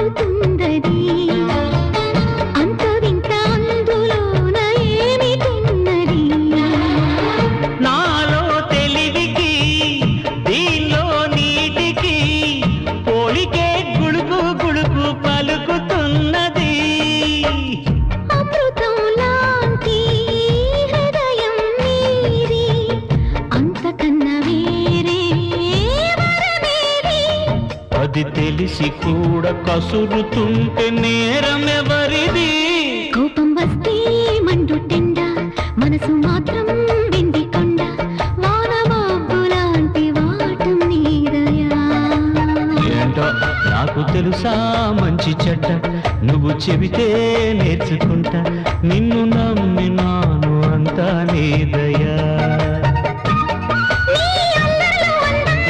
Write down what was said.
పలుకుతుందది అంత వింత అందులోన ఏమిటున్నది నాలో తెలివికి దీనిలో నీటికి పోలికే గుడుకు గుడుకు పలుకుతున్నది అమృతం లాంటి హృదయం నీది అంతకన్నా వేరే వరమేది అది తెలిసి కూడా కసురుతుంటే నేరమెవరిది కోపం వస్తే మండుటెండ మనసు మాత్రం వెండి కొండ వాన మబ్బులాంటి వాటం నీదయా ఏంటో నాకు తెలుసా మంచి చెడ్డ నువ్వు చెబితే నేర్చుకుంటా నిన్ను నమ్మినాను అంతా నీదయ